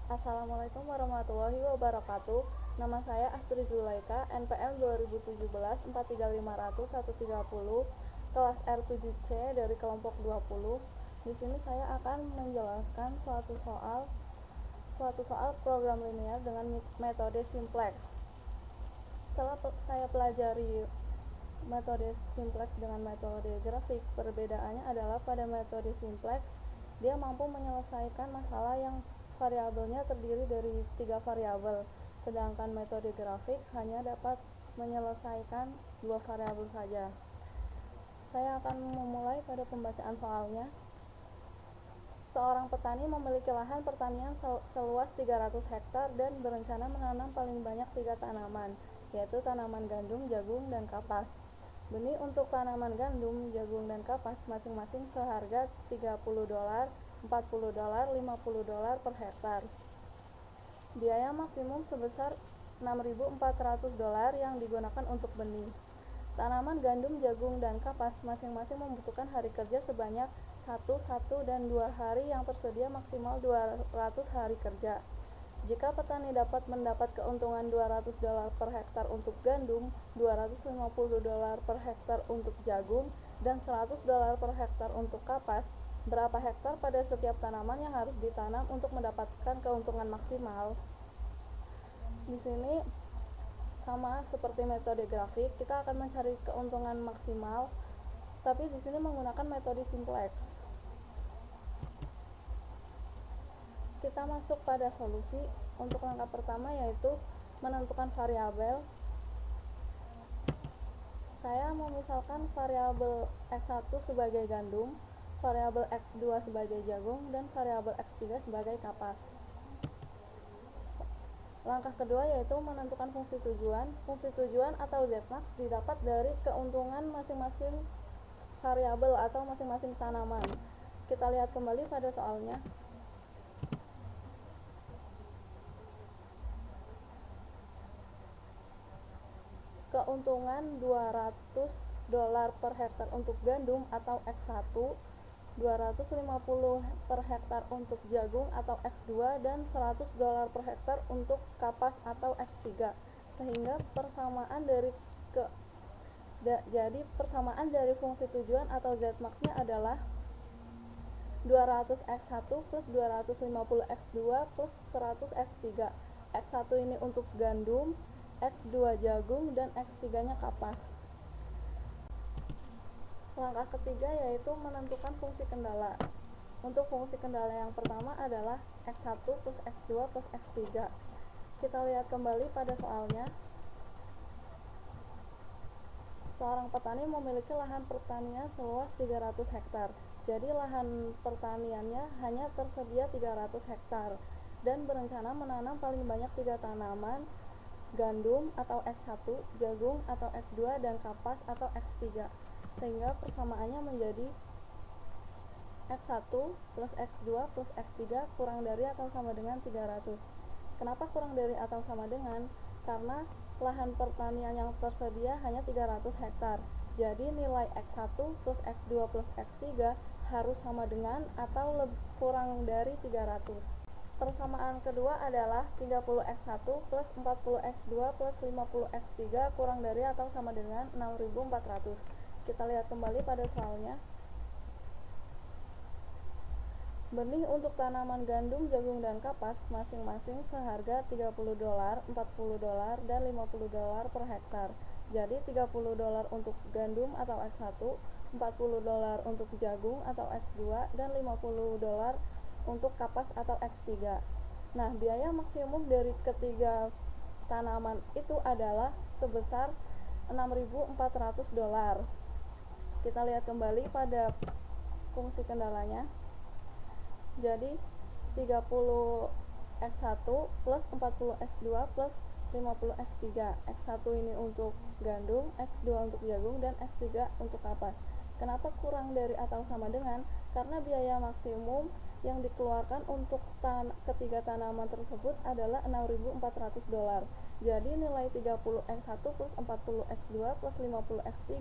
Assalamualaikum warahmatullahi wabarakatuh. Nama saya Astri Zulaika, NPM 2017 43500 130, kelas R7C dari kelompok 20. Di sini saya akan menjelaskan suatu soal program linear dengan metode simplex. Setelah saya pelajari metode simplex dengan metode grafik, perbedaannya adalah pada metode simplex dia mampu menyelesaikan masalah yang variabelnya terdiri dari 3 variabel, sedangkan metode grafik hanya dapat menyelesaikan 2 variabel saja. Saya akan memulai pada pembacaan soalnya. Seorang petani memiliki lahan pertanian seluas 300 hektar dan berencana menanam paling banyak 3 tanaman, yaitu tanaman gandum, jagung, dan kapas. Benih untuk tanaman gandum, jagung, dan kapas masing-masing seharga $30, $40, $50 per hektar. Biaya maksimum sebesar $6.400 yang digunakan untuk benih. Tanaman gandum, jagung, dan kapas masing-masing membutuhkan hari kerja sebanyak 1, 1, dan 2 hari yang tersedia maksimal 200 hari kerja. Jika petani dapat mendapat keuntungan $200 per hektar untuk gandum, $250 per hektar untuk jagung, dan $100 per hektar untuk kapas, berapa hektar pada setiap tanaman yang harus ditanam untuk mendapatkan keuntungan maksimal? Di sini sama seperti metode grafik, kita akan mencari keuntungan maksimal, tapi di sini menggunakan metode simplex. Kita masuk pada solusi. Untuk langkah pertama yaitu menentukan variabel. Saya memisalkan variabel X1 sebagai gandum, variabel X2 sebagai jagung, dan variabel X3 sebagai kapas. Langkah kedua yaitu menentukan fungsi tujuan. Fungsi tujuan atau Zmax didapat dari keuntungan masing-masing variabel atau masing-masing tanaman. Kita lihat kembali pada soalnya. Keuntungan $200 per hektar untuk gandum atau X1, $250 per hektar untuk jagung atau X2, dan $100 per hektar untuk kapas atau X3. Sehingga jadi persamaan dari fungsi tujuan atau Zmax-nya adalah 200 X1 plus 250 X2 plus 100 X3. X1 ini untuk gandum, X2 jagung, dan X3-nya kapas. Langkah ketiga yaitu menentukan fungsi kendala. Untuk fungsi kendala yang pertama adalah X1 plus X2 plus X3. Kita lihat kembali pada soalnya. Seorang petani memiliki lahan pertanian seluas 300 hektar. Jadi lahan pertaniannya hanya tersedia 300 hektar dan berencana menanam paling banyak 3 tanaman, gandum atau X1, jagung atau X2, dan kapas atau X3. Sehingga persamaannya menjadi X1 plus X2 plus X3 kurang dari atau sama dengan 300. Kenapa kurang dari atau sama dengan? Karena lahan pertanian yang tersedia hanya 300 hektar. Jadi nilai X1 plus X2 plus X3 harus sama dengan atau kurang dari 300. Persamaan kedua adalah 30X1 plus 40X2 plus 50X3 kurang dari atau sama dengan 6.400. Kita lihat kembali pada soalnya. Benih untuk tanaman gandum, jagung, dan kapas masing-masing seharga $30, $40, dan $50 per hektar. Jadi $30 untuk gandum atau X1, $40 untuk jagung atau X2, dan $50 untuk kapas atau X3. Nah, biaya maksimum dari ketiga tanaman itu adalah sebesar $6.400. Kita lihat kembali pada fungsi kendalanya. Jadi 30X1 plus 40X2 plus 50X3. X1 ini untuk gandum, X2 untuk jagung, dan X3 untuk kapas. Kenapa kurang dari atau sama dengan? Karena biaya maksimum yang dikeluarkan untuk ketiga tanaman tersebut adalah $6.400. Jadi nilai 30X1 plus 40X2 plus 50X3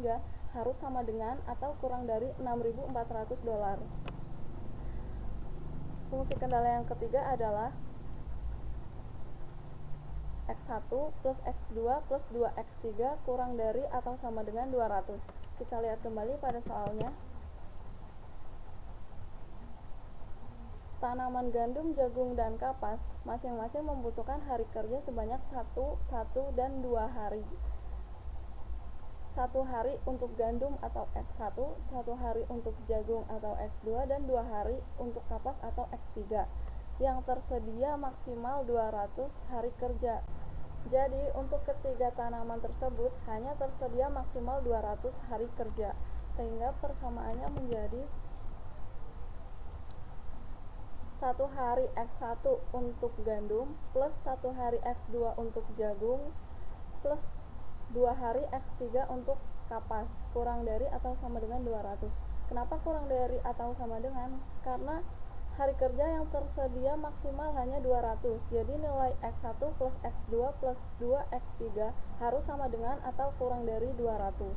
harus sama dengan atau kurang dari $6.400. Fungsi kendala yang ketiga adalah X1 plus X2 plus 2X3 kurang dari atau sama dengan 200. Kita lihat kembali pada soalnya. Tanaman gandum, jagung, dan kapas masing-masing membutuhkan hari kerja sebanyak 1, 1, dan 2 hari. 1 hari untuk gandum atau X1, 1 hari untuk jagung atau X2, dan 2 hari untuk kapas atau X3. Yang tersedia maksimal 200 hari kerja. Jadi, untuk ketiga tanaman tersebut hanya tersedia maksimal 200 hari kerja, sehingga persamaannya menjadi 1 hari X1 untuk gandum plus 1 hari X2 untuk jagung plus 2 hari X3 untuk kapas, kurang dari atau sama dengan 200. Kenapa kurang dari atau sama dengan? Karena hari kerja yang tersedia maksimal hanya 200. Jadi nilai X1 plus X2 plus 2X3 harus sama dengan atau kurang dari 200.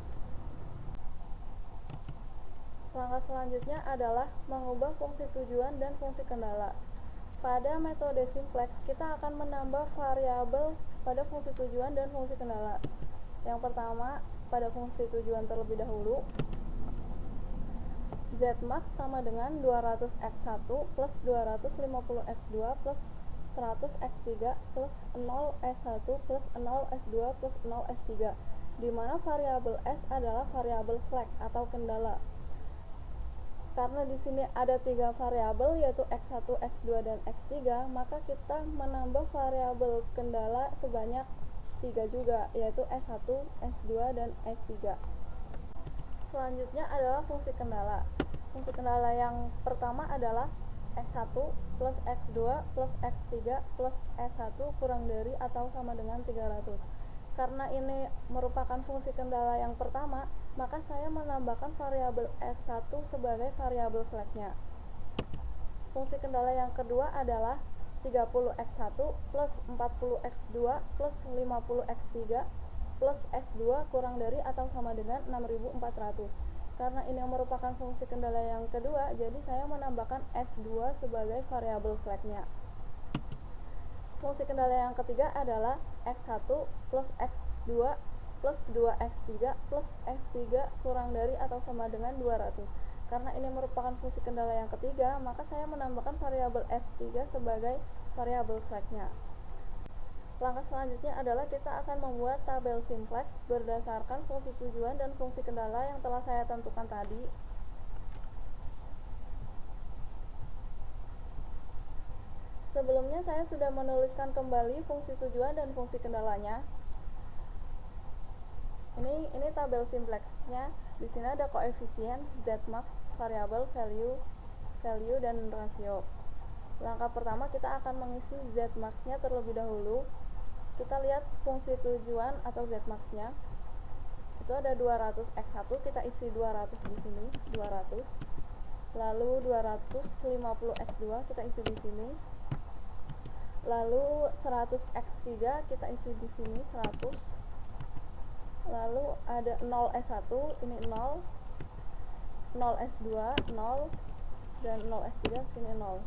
Langkah selanjutnya adalah mengubah fungsi tujuan dan fungsi kendala. Pada metode simplex, kita akan menambah variabel pada fungsi tujuan dan fungsi kendala. Yang pertama, pada fungsi tujuan terlebih dahulu, Zmax sama dengan 200x1 plus 250x2 plus 100x3 plus 0s1 plus 0s2 plus 0s3, di mana variabel s adalah variabel slack atau kendala. Karena di sini ada 3 variabel yaitu x1, x2, dan x3, maka kita menambah variabel kendala sebanyak 3 juga, yaitu s1, s2, dan s3. Selanjutnya adalah fungsi kendala. Fungsi kendala yang pertama adalah x1 plus x2 plus x3 plus s1 kurang dari atau sama dengan 300. Karena ini merupakan fungsi kendala yang pertama, maka saya menambahkan variabel s1 sebagai variabel slacknya. Fungsi kendala yang kedua adalah 30x1 plus 40x2 plus 50x3 plus s2 kurang dari atau sama dengan 6400. Karena ini merupakan fungsi kendala yang kedua, jadi saya menambahkan s2 sebagai variabel slacknya. Fungsi kendala yang ketiga adalah x1 plus x2 plus 2x3 plus x3 kurang dari atau sama dengan 200. Karena ini merupakan fungsi kendala yang ketiga, maka saya menambahkan variabel s3 sebagai variabel slacknya. Langkah selanjutnya adalah kita akan membuat tabel simplex berdasarkan fungsi tujuan dan fungsi kendala yang telah saya tentukan tadi. Sebelumnya saya sudah menuliskan kembali fungsi tujuan dan fungsi kendalanya. Ini tabel simplexnya. Di sini ada koefisien, Zmax, variabel, value, dan rasio. Langkah pertama kita akan mengisi Zmax-nya terlebih dahulu. Kita lihat fungsi tujuan atau Zmax-nya. Itu ada 200x1, kita isi 200 di sini, 200. Lalu 250x2 kita isi di sini. Lalu 100x3 kita isi di sini 100. Lalu ada 0s1, ini 0. 0s2 0 dan 0s3 sini 0.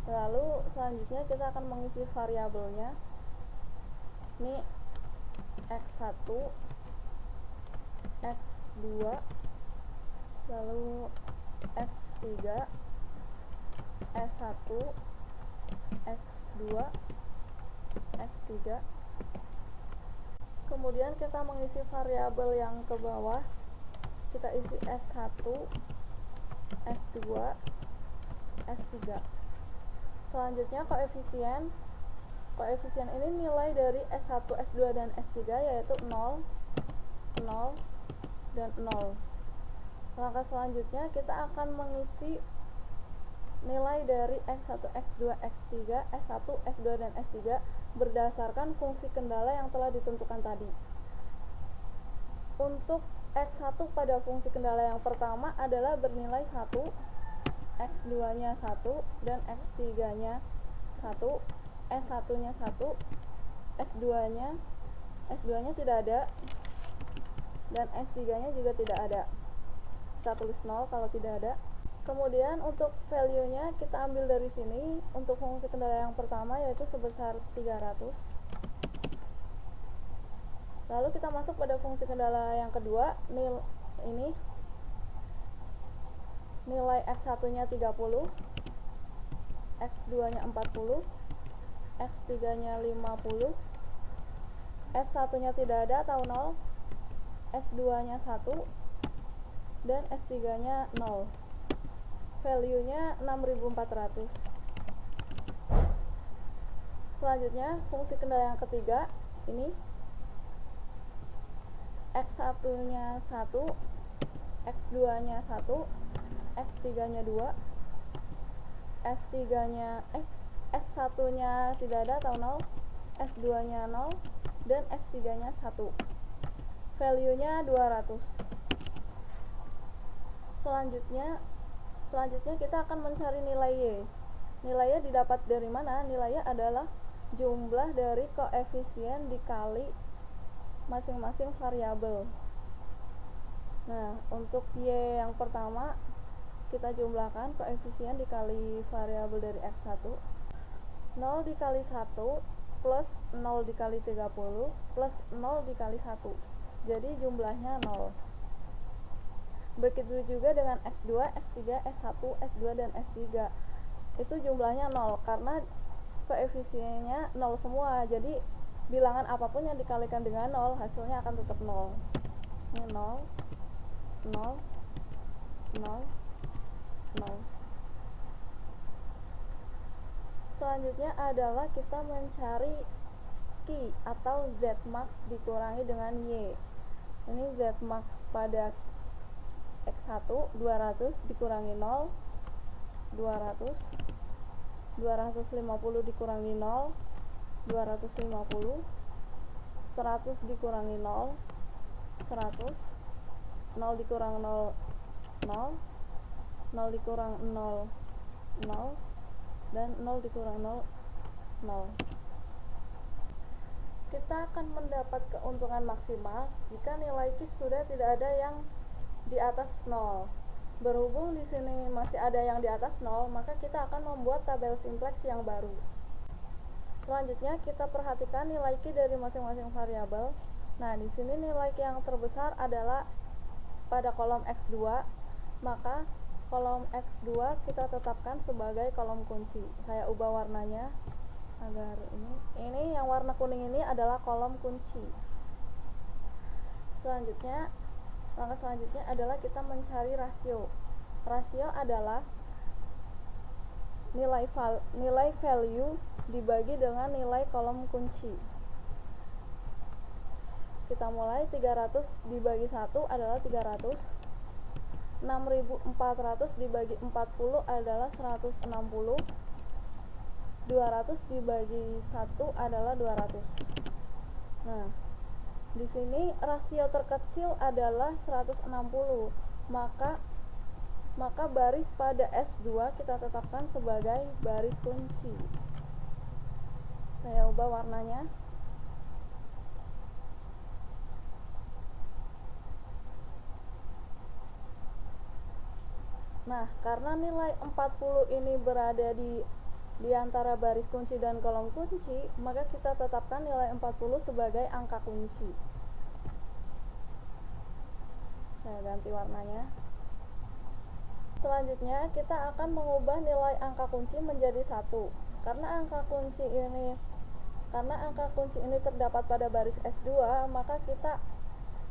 Lalu selanjutnya kita akan mengisi variabelnya. Ini x1, x2, lalu x3, s1, s2, s3. Kemudian kita mengisi variabel yang ke bawah. Kita isi s1, s2, s3. Selanjutnya koefisien. Koefisien ini nilai dari S1, S2, dan S3 yaitu 0, 0, dan 0. Langkah selanjutnya kita akan mengisi nilai dari X1, X2, X3, S1, S2, dan S3 berdasarkan fungsi kendala yang telah ditentukan tadi. Untuk X1 pada fungsi kendala yang pertama adalah bernilai 1, X2-nya 1, dan X3-nya 1, S1-nya 1, S2-nya tidak ada, dan S3-nya juga tidak ada. Kita tulis 0 kalau tidak ada. Kemudian untuk value-nya kita ambil dari sini. Untuk fungsi kendala yang pertama yaitu sebesar 300. Lalu kita masuk pada fungsi kendala yang kedua. Ini nilai X1 nya 30, X2 nya 40, X3 nya 50, S1 nya tidak ada atau 0, S2 nya 1, dan S3 nya 0. Value nya 6400. Selanjutnya fungsi kendala yang ketiga, ini X1 nya 1, X2 nya 1, X3 nya 2, S1 nya tidak ada atau 0, S2 nya 0, dan S3 nya 1. Value nya 200. Selanjutnya kita akan mencari nilai Y. Nilai Y didapat dari mana? Nilai Y adalah jumlah dari koefisien dikali masing-masing variabel. Nah, untuk Y yang pertama kita jumlahkan koefisien dikali variabel dari X1. 0 dikali 1 plus 0 dikali 30 plus 0 dikali 1. Jadi jumlahnya 0. Begitu juga dengan X2, X3, S1, S2, dan S3. Itu jumlahnya 0 karena koefisiennya 0 semua. Jadi bilangan apapun yang dikalikan dengan 0 hasilnya akan tetap 0. Ini 0, 0, 0, 0. Selanjutnya adalah kita mencari Q atau Z max dikurangi dengan Y. Ini Z max pada X1 200 dikurangi 0, 200, 250 dikurangi 0, 250, 100 dikurangi 0, 100, 0 dikurang 0, 0, 0 dikurang 0, 0, dan 0 dikurang 0, 0. Kita akan mendapat keuntungan maksimal jika nilai Q sudah tidak ada yang di atas 0. Berhubung di sini masih ada yang di atas 0, maka kita akan membuat tabel simplex yang baru. Selanjutnya kita perhatikan nilai Q dari masing-masing variabel. Nah, di sini nilai Q yang terbesar adalah pada kolom X2, maka kolom X2 kita tetapkan sebagai kolom kunci. Saya ubah warnanya agar ini yang warna kuning ini adalah kolom kunci. Langkah selanjutnya adalah kita mencari rasio. Rasio adalah nilai value dibagi dengan nilai kolom kunci. Kita mulai. 300 dibagi 1 adalah 300. 6400 dibagi 40 adalah 160. 200 dibagi 1 adalah 200. Nah, di sini rasio terkecil adalah 160. Maka baris pada S2 kita tetapkan sebagai baris kunci. Saya ubah warnanya. Nah, karena nilai 40 ini berada di antara baris kunci dan kolom kunci, maka kita tetapkan nilai 40 sebagai angka kunci. Saya ganti warnanya. Selanjutnya kita akan mengubah nilai angka kunci menjadi 1. Karena angka kunci ini terdapat pada baris S2, maka kita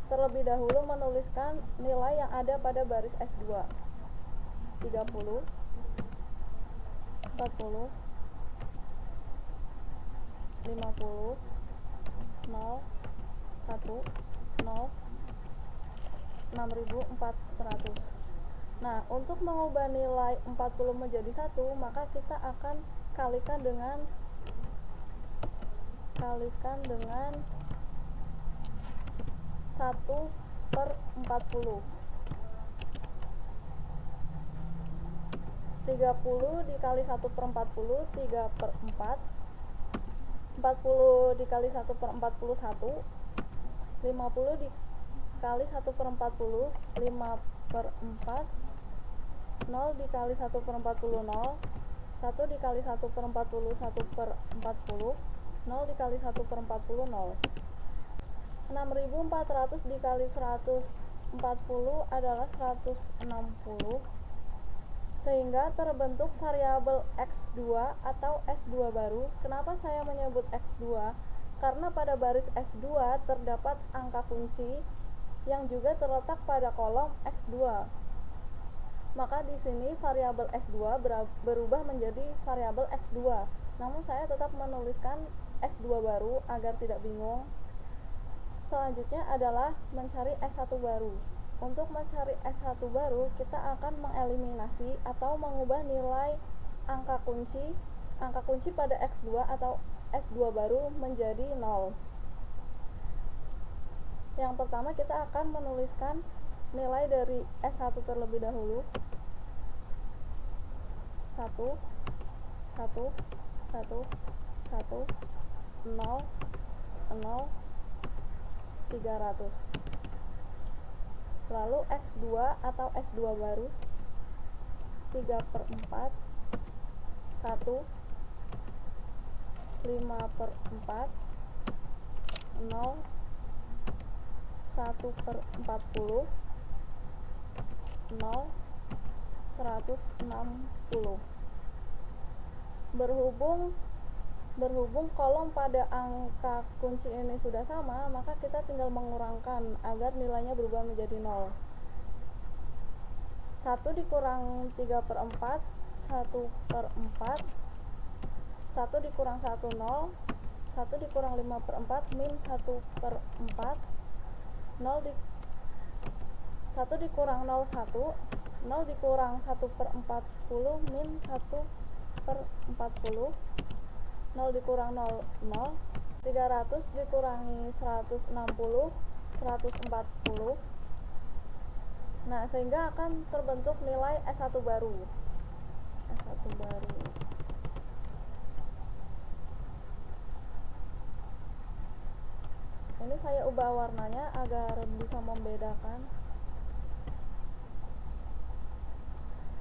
terlebih dahulu menuliskan nilai yang ada pada baris S2. 30, 40, 50, 0, 1, 0, 6400. Nah, untuk mengubah nilai 40 menjadi 1, maka kita akan kalikan dengan 1/40. 30 dikali 1/40, 3/4. 40 dikali 1/41, 50 dikali 1/40, 5/4. 0 dikali 1/40, 0. 1 dikali 1/40, 1/40. 0 dikali 1/40, 0. 6400 dikali 140 adalah 160, sehingga terbentuk variabel X2 atau S2 baru. Kenapa saya menyebut X2? Karena pada baris S2 terdapat angka kunci yang juga terletak pada kolom X2. Maka di sini variabel S2 berubah menjadi variabel X2. Namun saya tetap menuliskan S2 baru agar tidak bingung. Selanjutnya adalah mencari S1 baru. Untuk mencari S1 baru, kita akan mengeliminasi atau mengubah nilai angka kunci pada X2 atau S2 baru menjadi 0. Yang pertama kita akan menuliskan nilai dari S1 terlebih dahulu. 1 1 1 1 0 0 300. Lalu X2 atau S2 baru 3/4 1 5/4 0 1/40 0 160. Berhubung kolom pada angka kunci ini sudah sama, maka kita tinggal mengurangkan agar nilainya berubah menjadi 0. 1 dikurang 3/4 1/4, 1 dikurang 1 0, 1 dikurang 5/4 min 1/4, 1 dikurang 0 1, 0 dikurang 1/40 min 1/40, 0 dikurang 0 0, 300 dikurangi 160 140. Nah, sehingga akan terbentuk nilai S1 baru. S1 baru. Ini saya ubah warnanya agar bisa membedakan.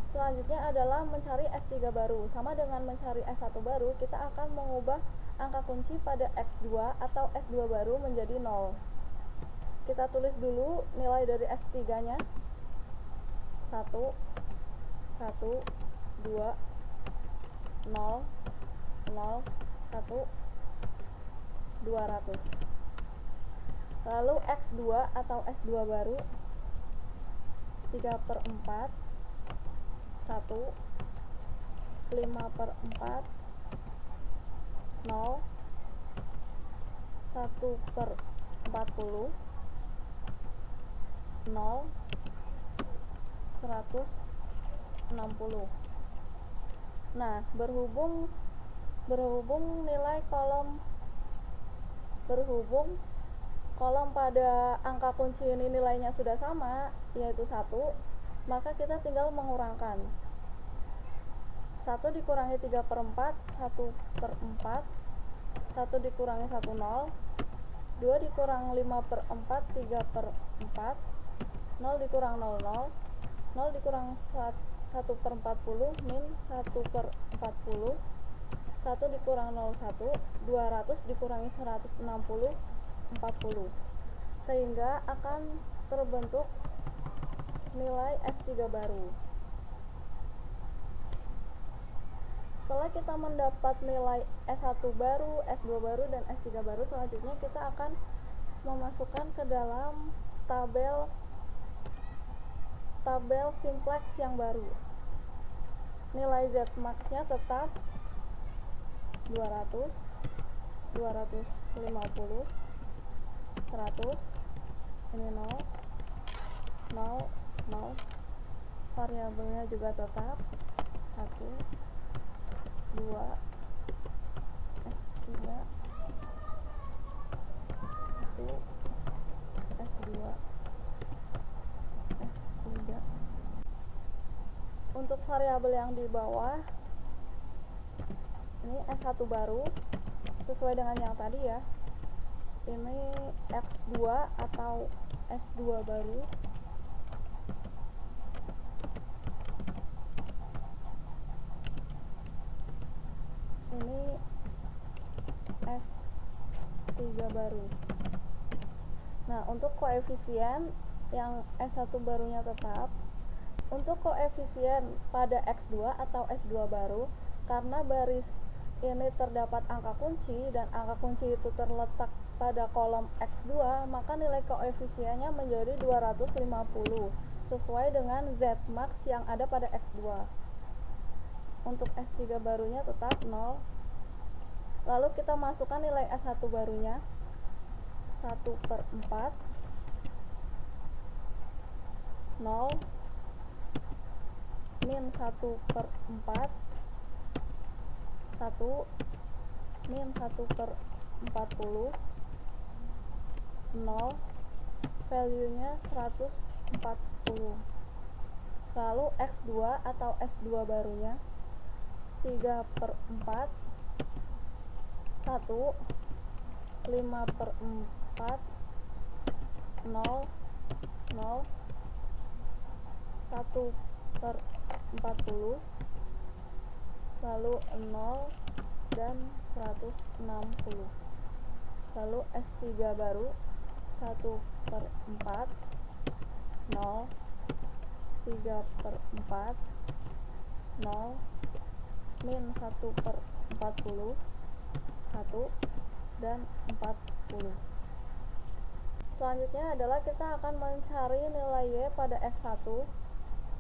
Selanjutnya adalah mencari S3 baru. Sama dengan mencari S1 baru, kita akan mengubah angka kunci pada X2 atau S2 baru menjadi 0. Kita tulis dulu nilai dari S3-nya. 1 1 2 0 0 1 200. Lalu X2 atau S2 baru 3/4 1 5/4 0 1/40 0 160. Nah, berhubung kolom pada angka kunci ini nilainya sudah sama, yaitu 1, maka kita tinggal mengurangkan. 1 dikurangi 3/4 1/4, 1 dikurangi 1 0, 2 dikurang 5/4 3/4, 0 dikurang 0 0, 0 dikurang 1/40 min 1/40, 1 dikurang 0 1, 200 dikurangi 160 40, sehingga akan terbentuk nilai S3 baru. Setelah kita mendapat nilai S1 baru, S2 baru, dan S3 baru, selanjutnya kita akan memasukkan ke dalam tabel simplex yang baru. Nilai Z max-nya tetap 200, 250, 100, ini 0, 0, 0, variabelnya juga tetap 1, 2, S3, 1, S2, S3. Untuk variabel yang di bawah, ini S1 baru, sesuai dengan yang tadi ya. Ini X2 atau S2 baru. Ini S3 baru. Nah, untuk koefisien yang S1 barunya tetap, untuk koefisien pada X2 atau S2 baru, karena baris ini terdapat angka kunci dan angka kunci itu terletak pada kolom X2, maka nilai koefisiennya menjadi 250 sesuai dengan Z max yang ada pada X2. Untuk S3 barunya tetap 0. Lalu kita masukkan nilai S1 barunya 1/4 0 min 1/4 1 min 1/40 0, value nya 140. Lalu X2 atau S2 barunya 3/4 1 5/4 0 0 1/40, lalu 0 dan 160. Lalu S3 baru 1/4 0 3/4 0 min 1/40 1 dan 40. Selanjutnya adalah kita akan mencari nilai Y pada X1.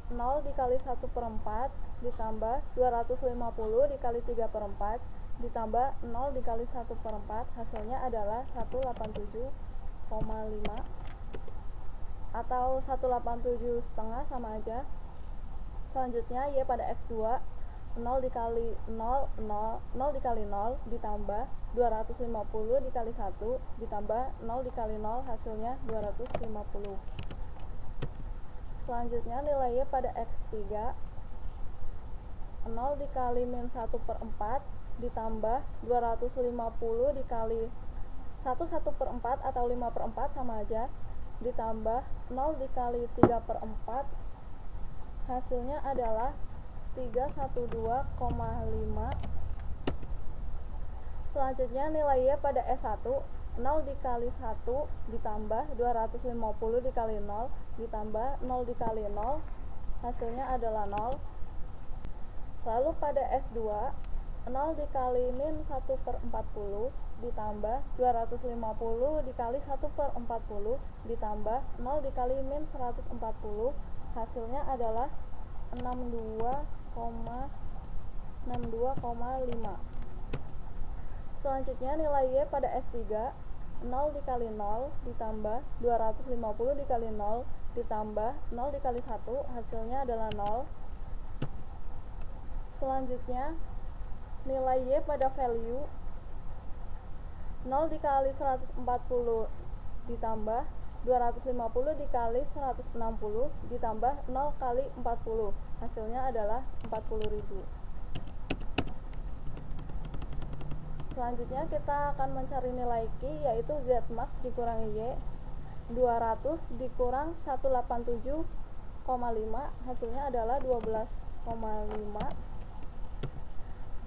0 dikali 1/4 ditambah 250 dikali 3/4 ditambah 0 dikali 1/4, hasilnya adalah 187,5 atau 187,5 sama aja. Selanjutnya Y pada X2, 0 dikali 0 dikali 0 ditambah 250 dikali 1 ditambah 0 dikali 0, hasilnya 250. Selanjutnya nilai Y pada X3, 0 dikali min 1/4 ditambah 250 dikali 1/4 atau 5/4 sama aja, ditambah 0 dikali 3/4, hasilnya adalah 312,5. Selanjutnya nilai Y pada S1, 0 dikali 1 ditambah 250 dikali 0 ditambah 0 dikali 0, hasilnya adalah 0. Lalu pada S2, 0 dikali min 1/40 ditambah 250 dikali 1/40 ditambah 0 dikali min 140, hasilnya adalah 62,5. Selanjutnya nilai Y pada S3, 0 dikali 0 ditambah 250 dikali 0 ditambah 0 dikali 1, hasilnya adalah 0. Selanjutnya nilai Y pada value, 0 dikali 140 ditambah 250 dikali 160 ditambah 0 kali 40, hasilnya adalah 40.000. Selanjutnya kita akan mencari nilai Q, yaitu Z max dikurangi Y. 200 dikurang 187,5, hasilnya adalah 12,5.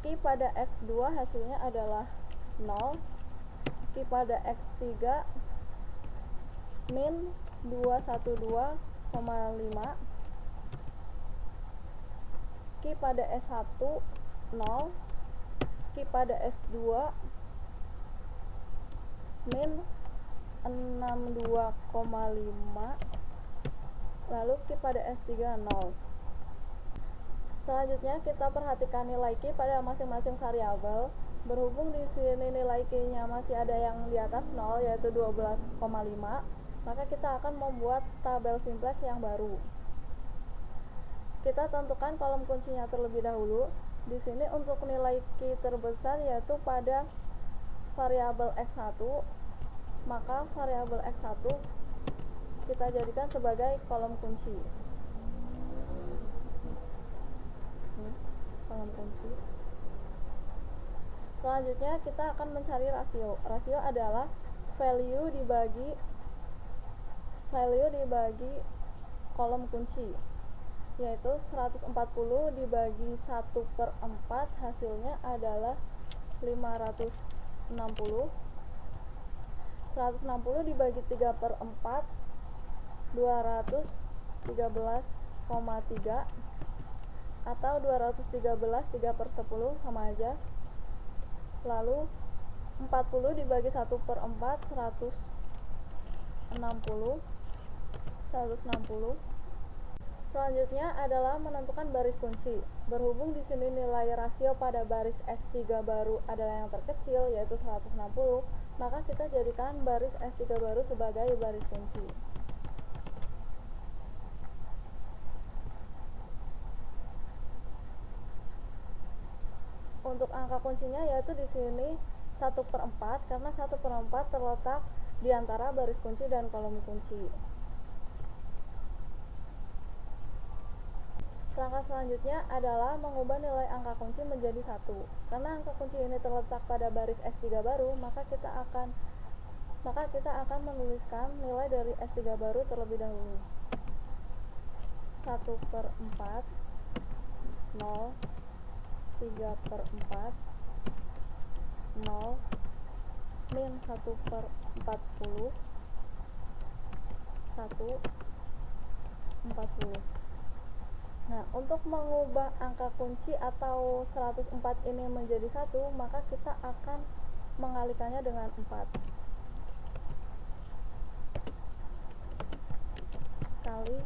Q pada X2 hasilnya adalah 0. Q pada X3 min 212,5. Q pada S1 0. Q pada S2 min 62,5. Lalu Q pada S3 0. Selanjutnya kita perhatikan nilai Q pada masing-masing variabel. Berhubung di sini nilai Q-nya masih ada yang di atas 0, yaitu 12,5, maka kita akan membuat tabel simplex yang baru. Kita tentukan kolom kuncinya terlebih dahulu. Di sini untuk nilai Q terbesar yaitu pada variabel X1, maka variabel X1 kita jadikan sebagai kolom kunci. Kolom kunci. Selanjutnya kita akan mencari rasio. Rasio adalah value dibagi kolom kunci, yaitu 140 dibagi 1/4, hasilnya adalah 560. 160 dibagi 3 per 4, 213,3, atau 213 3 per 10 sama aja. Lalu 40 dibagi 1 per 4, 160. Selanjutnya adalah menentukan baris kunci. Berhubung di sini nilai rasio pada baris S3 baru adalah yang terkecil, yaitu 160, maka kita jadikan baris S3 baru sebagai baris kunci. Untuk angka kuncinya yaitu di sini 1 per 4, karena 1 per 4 terletak di antara baris kunci dan kolom kunci. Langkah selanjutnya adalah mengubah nilai angka kunci menjadi 1. Karena angka kunci ini terletak pada baris S3 baru, maka kita akan menuliskan nilai dari S3 baru terlebih dahulu. 1 per 4, 0, 3 per 4, 0, min 1 per 40, 1, 40. Nah, untuk mengubah angka kunci atau 104 ini menjadi 1, maka kita akan mengalikannya dengan 4. Kali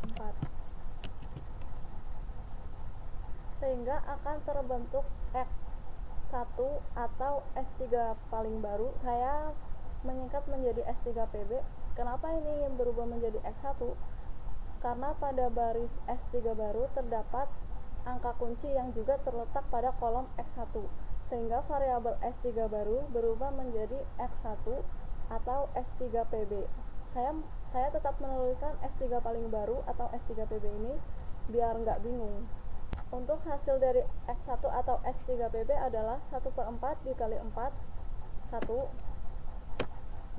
4. Sehingga akan terbentuk X1 atau S3 paling baru. Saya menyingkat menjadi S3PB. Kenapa ini berubah menjadi X1? Karena pada baris S3 baru terdapat angka kunci yang juga terletak pada kolom X1, sehingga variabel S3 baru berubah menjadi X1 atau S3PB. Saya tetap menuliskan S3 paling baru atau S3PB ini biar nggak bingung. Untuk hasil dari X1 atau S3PB adalah 1 per 4 dikali 4, 1,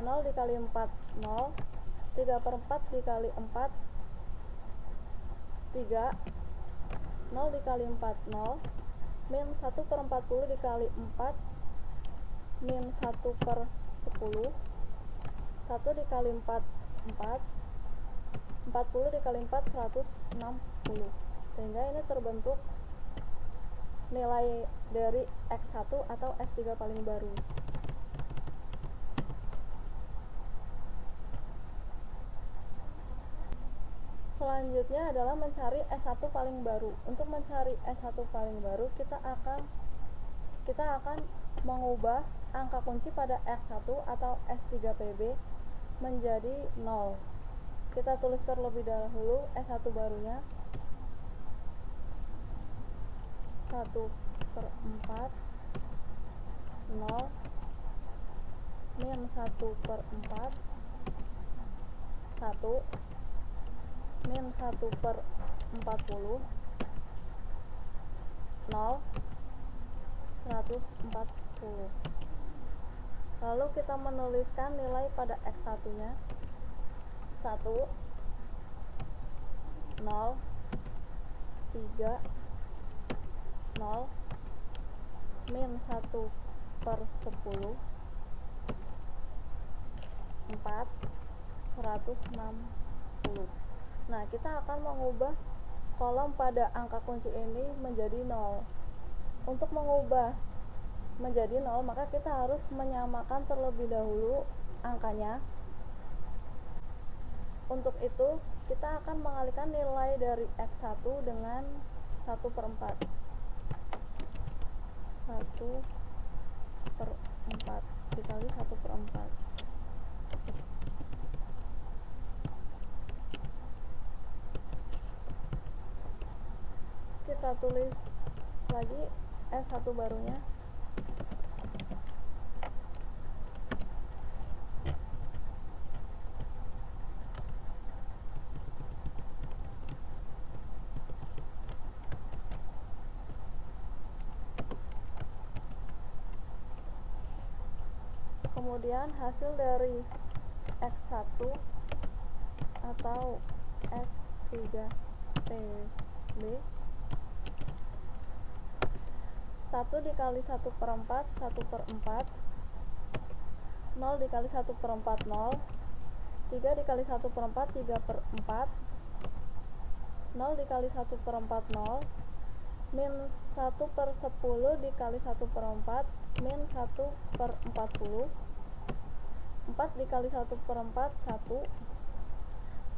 0 dikali 4, 0, 3 per 4 dikali 4, 3, 0 dikali 4, 0, min 1 per 40 dikali 4, min 1 per 10, 1 dikali 4, 4, 40 dikali 4, 160. Sehingga ini terbentuk nilai dari X1 atau S3 paling baru. Selanjutnya adalah mencari S1 paling baru. Untuk mencari S1 paling baru, kita akan mengubah angka kunci pada X1 atau S3PB menjadi 0. Kita tulis terlebih dahulu S1 barunya. 1 per 4, 0, min 1 per 4, 1, min 1 per 40, 0, 140. Lalu kita menuliskan nilai pada X1 nya 1, 0, 3, 0, min 1 per 10, 4, 160. Nah, kita akan mengubah kolom pada angka kunci ini menjadi 0. Untuk mengubah menjadi 0, maka kita harus menyamakan terlebih dahulu angkanya. Untuk itu, kita akan mengalihkan nilai dari X1 dengan 1 per 4. 1 per 4 dikali 1 per 4. Kita tulis lagi S1 barunya. Kemudian hasil dari X1 atau S3PB 1 dikali 1 per 4, 1 per 4, 0 dikali 1/4 0, 3 dikali 1/4 3/4, 0 dikali 1/4 0, min 1/10 dikali 1/4 min 1/40, 4 dikali 1/4 1,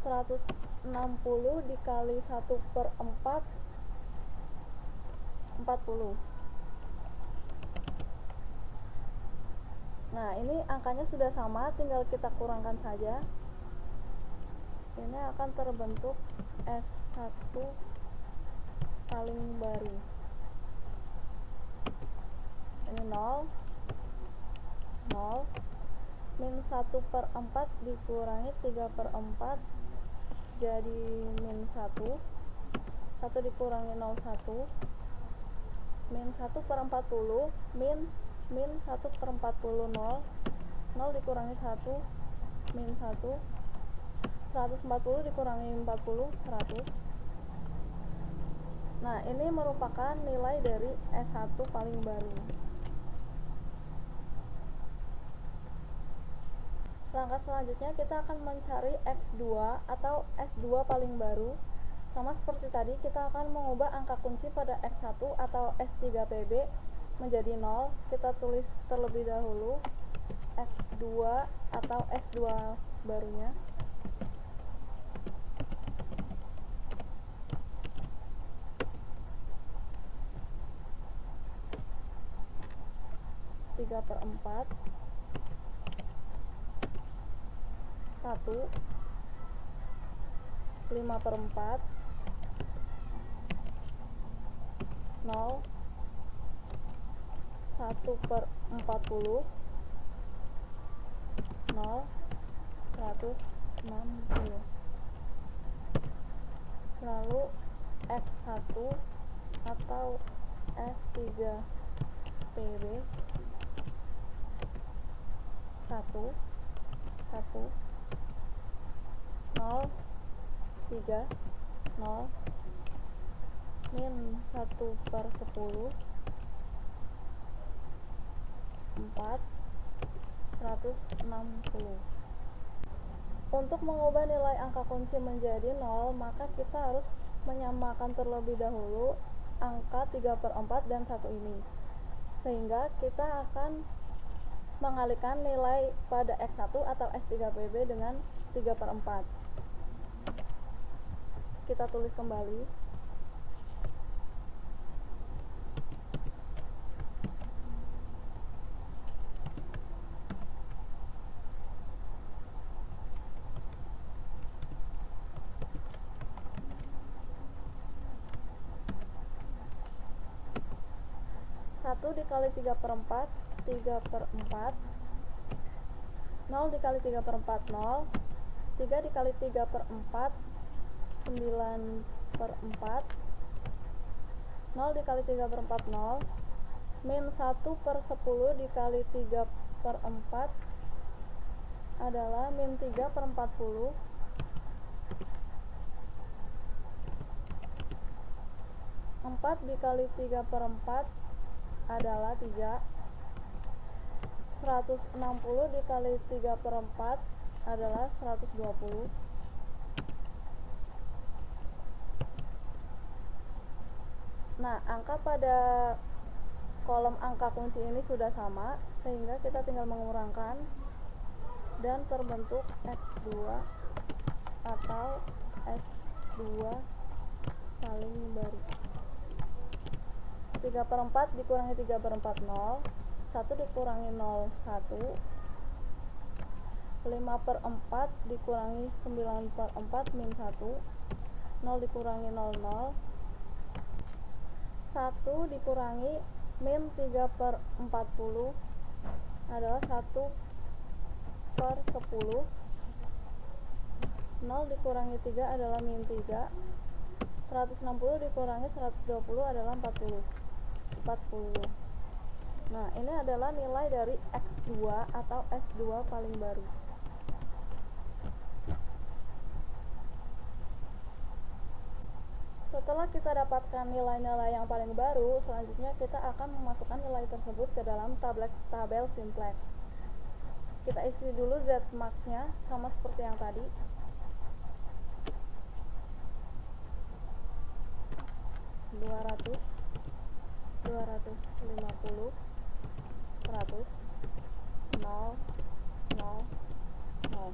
160 dikali 1/4 40. Nah, ini angkanya sudah sama, tinggal kita kurangkan saja. Ini akan terbentuk S1 paling baru. Ini 0, 0, min 1/4 dikurangi 3/4 jadi min 1, 1 dikurangi 0 1, min 1/40 min 1/40 0, 0 dikurangi 1 min 1, 140 dikurangi 40 100. Nah, ini merupakan nilai dari S1 paling baru. Langkah selanjutnya kita akan mencari X2 atau S2 paling baru. Sama seperti tadi, kita akan mengubah angka kunci pada X1 atau S3PB menjadi 0. Kita tulis terlebih dahulu X2 atau S2 barunya. Tiga per 4 1 5/4 0 1/40 0 160. Lalu X1 atau S3PB 1 1 0 3 0 min 1/10 4 160. Untuk mengubah nilai angka kunci menjadi 0, maka kita harus menyamakan terlebih dahulu angka 3/4 dan 1 ini, sehingga kita akan mengalihkan nilai pada X1 atau S3PB dengan 3/4. Kita tulis kembali. Satu dikali 3/4 3/4, 0 dikali 3/4 0, 3 dikali 3/4 9/4, 0 dikali 3/4 0, min 1/10 dikali 3/4 adalah min 3/40, 4 dikali 3/4 adalah 3, 160 dikali 3/4 adalah 120. Nah, angka pada kolom angka kunci ini sudah sama, sehingga kita tinggal mengurangkan dan terbentuk X2 atau S2 paling baru. 3/4 dikurangi 3/4 0, 1 dikurangi 0 1, 5/4 dikurangi 9/4 min 1, 0 dikurangi 0 0, 1 dikurangi min 3/40 adalah 1/10, 0 dikurangi 3 adalah min 3, 160 dikurangi 120 adalah 40. Nah, ini adalah nilai dari X2 atau S2 paling baru. Setelah kita dapatkan nilai-nilai yang paling baru, selanjutnya kita akan memasukkan nilai tersebut ke dalam tabel simplex. kita isi dulu Z max-nya sama seperti yang tadi. Dua ratus, 250, 100, 0, 0, 0.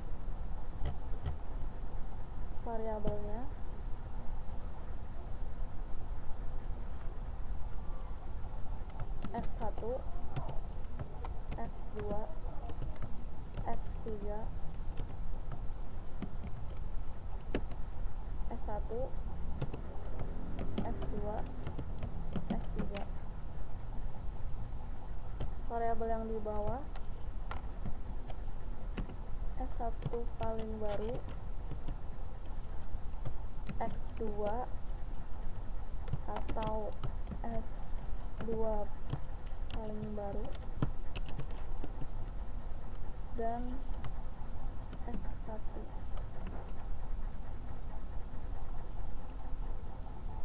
Variabelnya X1, X2, X3, S1, S2, S3. Variabel yang di bawah S1 paling baru, X2 atau S2 paling baru, dan X1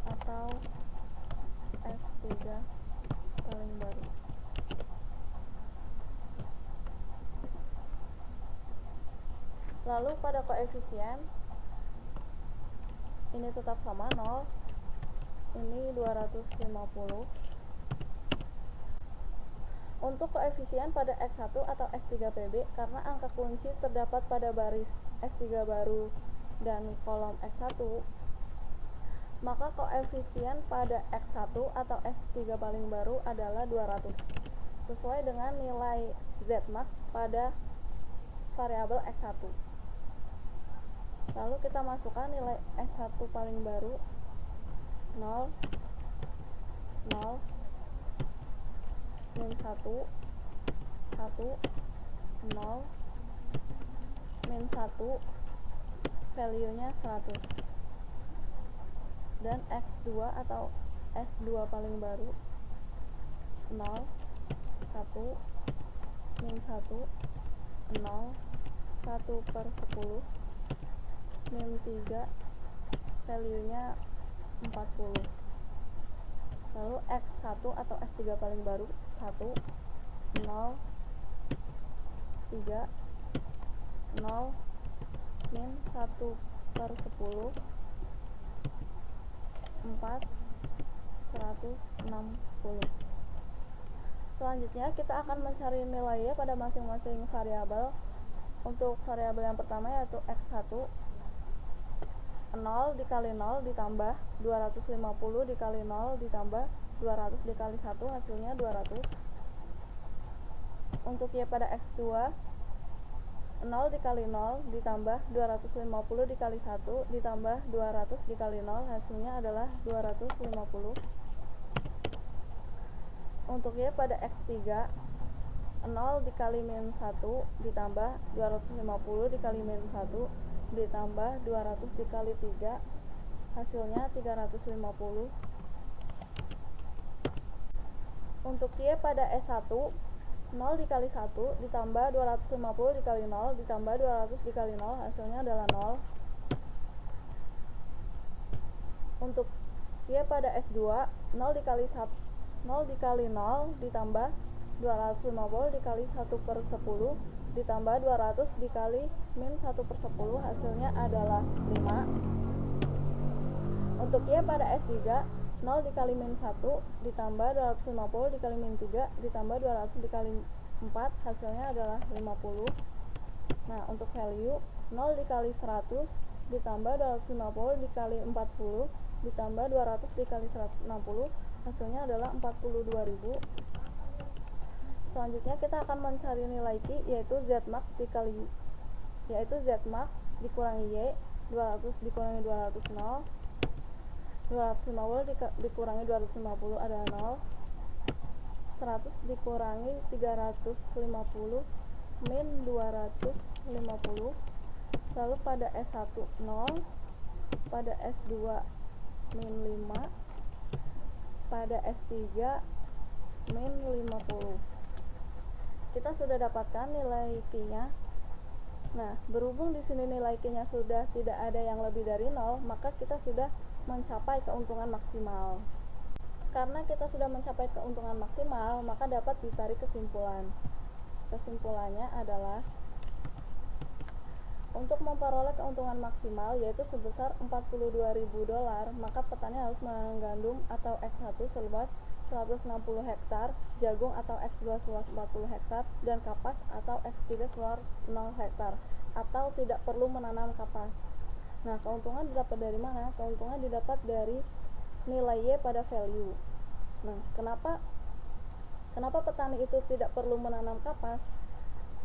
atau S3 paling baru. Lalu pada koefisien ini tetap sama 0, ini 250. Untuk koefisien pada X1 atau S3PB, karena angka kunci terdapat pada baris S3 baru dan kolom X1, maka koefisien pada X1 atau S3 paling baru adalah 200, sesuai dengan nilai Zmax pada variabel X1. Lalu kita masukkan nilai S1 paling baru 0, 0, min 1, 1, 0, min 1, value-nya 100. Dan X2 atau S2 paling baru 0, 1, min 1, 0, 1/10, min 3, value-nya 40. Lalu X1 atau S3 paling baru 1, 0, 3, 0, min 1/10, 4, 160. Selanjutnya kita akan mencari nilainya pada masing-masing variabel. Untuk variabel yang pertama yaitu X1, 0 dikali 0 ditambah 250 dikali 0 ditambah 200 dikali 1, hasilnya 200. Untuk Y pada X2, 0 dikali 0 ditambah 250 dikali 1 ditambah 200 dikali 0, hasilnya adalah 250. Untuk Y pada X3, 0 dikali min 1 ditambah 250 dikali min 1 ditambah 200 dikali 3, hasilnya 350. Untuk Y pada S1, 0 dikali 1 ditambah 250 dikali 0 ditambah 200 dikali 0, hasilnya adalah 0. Untuk Y pada S2, 0 dikali 0 ditambah 250 dikali 1/10 ditambah 200 dikali min 1/10, hasilnya adalah 5. Untuk Y pada S3, 0 dikali min 1 ditambah 250 dikali min 3 ditambah 200 dikali 4, hasilnya adalah 50. Nah, untuk value 0 dikali 100 ditambah 250 dikali 40 ditambah 200 dikali 160, hasilnya adalah 42.000. Selanjutnya kita akan mencari nilai Q, yaitu Zmax dikurangi Y, 200 dikurangi 200, 0, 250 dikurangi 250 adalah 0, 100 dikurangi 350 min 250. Lalu pada S1 0, pada S2 min 5, pada S3 min 50. Kita sudah dapatkan nilai Q-nya. Nah, berhubung di sini nilai Q-nya sudah tidak ada yang lebih dari 0, maka kita sudah mencapai keuntungan maksimal. Karena kita sudah mencapai keuntungan maksimal, maka dapat ditarik kesimpulan. Kesimpulannya adalah untuk memperoleh keuntungan maksimal yaitu sebesar $42.000, maka petani harus menanam gandum atau X1 seluas 160 hektar, jagung atau X2 seluas 40 hektar, dan kapas atau X3 seluas 0 hektar, atau tidak perlu menanam kapas. Nah, keuntungan didapat dari mana? Keuntungan didapat dari nilai Y pada value. Nah, kenapa petani itu tidak perlu menanam kapas?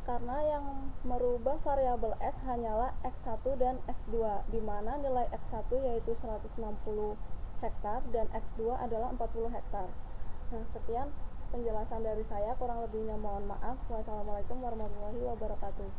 Karena yang merubah variabel S hanyalah X1 dan X2, di mana nilai X1 yaitu 160 hektar dan X2 adalah 40 hektar. Nah, sekian penjelasan dari saya, kurang lebihnya mohon maaf. Wassalamualaikum warahmatullahi wabarakatuh.